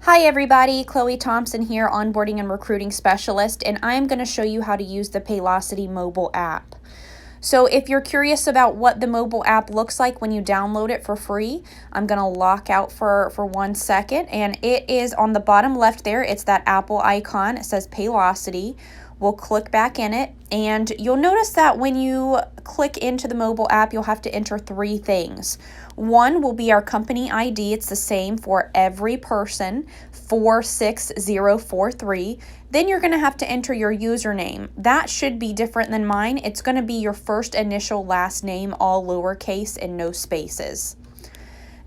Hi everybody, Chloe Thompson here, onboarding and recruiting specialist, and I'm going to show you how to use the Paylocity mobile app. So if you're curious about what the mobile app looks like when you download it for free, I'm going to lock out for 1 second, and it is on the bottom left there. It's that Apple icon. It says Paylocity. We'll click back in it, and you'll notice that when you click into the mobile app, you'll have to enter 3 things. One will be our company ID. It's the same for every person, 46043. Then you're going to have to enter your username. That should be different than mine. It's going to be your first initial last name, all lowercase and no spaces.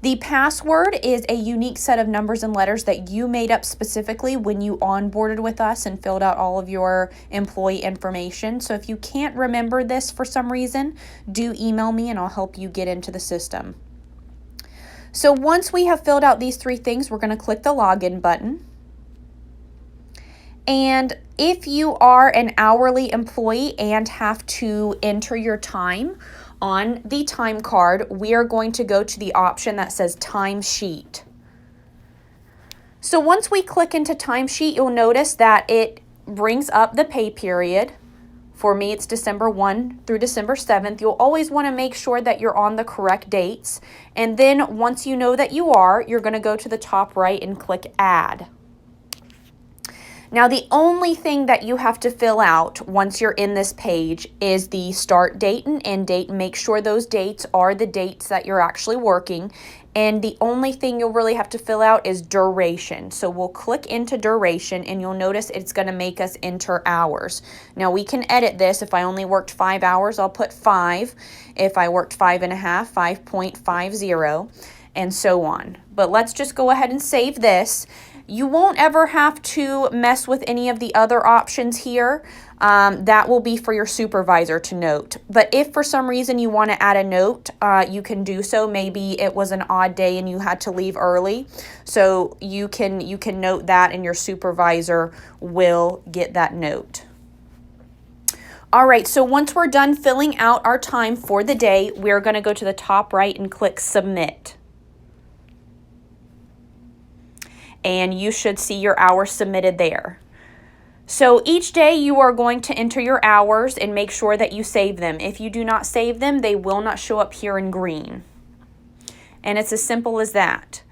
The password is a unique set of numbers and letters that you made up specifically when you onboarded with us and filled out all of your employee information. So if you can't remember this for some reason, do email me and I'll help you get into the system. So once we have filled out these 3 things, we're going to click the login button. And if you are an hourly employee and have to enter your time on the time card, we are going to go to the option that says timesheet. So once we click into timesheet, you'll notice that it brings up the pay period. For me, it's December 1 through December 7th. You'll always want to make sure that you're on the correct dates. And then once you know that you are, you're going to go to the top right and click Add. Now, the only thing that you have to fill out once you're in this page is the start date and end date. Make sure those dates are the dates that you're actually working. And the only thing you'll really have to fill out is duration. So we'll click into duration and you'll notice it's going to make us enter hours. Now we can edit this. If I only worked 5 hours, I'll put 5. If I worked 5.5, 5.50, and so on. But let's just go ahead and save this. You won't ever have to mess with any of the other options here. That will be for your supervisor to note. But if for some reason you want to add a note, you can do so. Maybe it was an odd day and you had to leave early. So you can note that and your supervisor will get that note. All right, so once we're done filling out our time for the day, we're going to go to the top right and click Submit. And you should see your hours submitted there. So each day you are going to enter your hours and make sure that you save them. If you do not save them, they will not show up here in green. And it's as simple as that.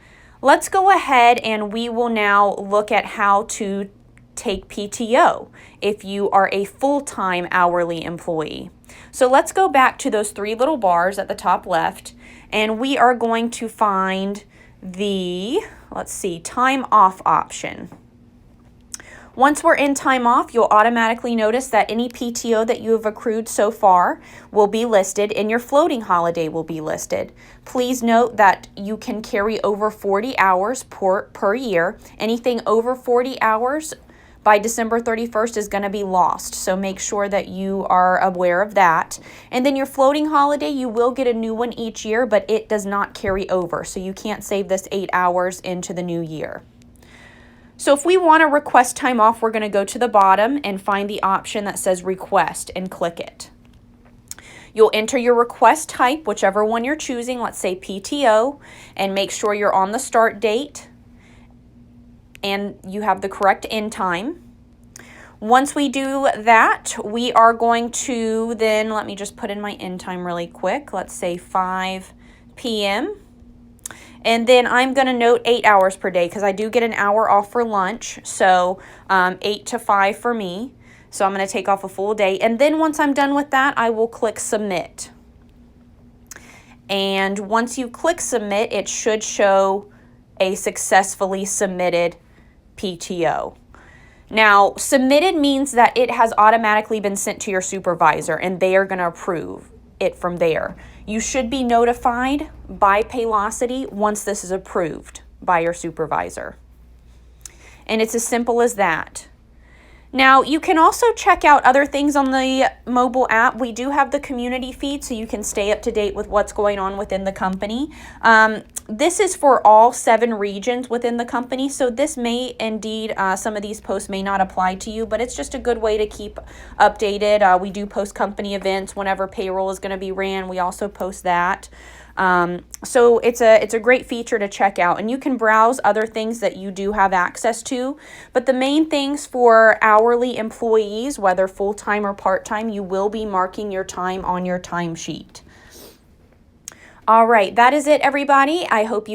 Let's go ahead and we will now look at how to take PTO if you are a full-time hourly employee. So let's go back to those 3 little bars at the top left, and we are going to find the, let's see, time off option. Once we're in time off, you'll automatically notice that any PTO that you have accrued so far will be listed and your floating holiday will be listed. Please note that you can carry over 40 hours per year. Anything over 40 hours by December 31st is going to be lost, so make sure that you are aware of that. And then your floating holiday, you will get a new one each year, but it does not carry over, so you can't save this 8 hours into the new year. So if we want to request time off, we're going to go to the bottom and find the option that says Request and click it. You'll enter your request type, whichever one you're choosing, let's say PTO, and make sure you're on the start date and you have the correct end time. Once we do that, we are going to then, let me just put in my end time really quick. Let's say 5 p.m. And then I'm going to note 8 hours per day because I do get an hour off for lunch. So 8 to 5 for me. So I'm going to take off a full day. And then once I'm done with that, I will click Submit. And once you click Submit, it should show a successfully submitted PTO. Now, submitted means that it has automatically been sent to your supervisor and they are going to approve it from there. You should be notified by Paylocity once this is approved by your supervisor. And it's as simple as that. Now, you can also check out other things on the mobile app. We do have the community feed, so you can stay up to date with what's going on within the company. This is for all 7 regions within the company, so this may indeed, some of these posts may not apply to you, but it's just a good way to keep updated. We do post company events whenever payroll is going to be ran. We also post that. So it's a great feature to check out, and you can browse other things that you do have access to. But the main things for hourly employees, whether full-time or part-time, you will be marking your time on your timesheet. All right, that is it, everybody. I hope you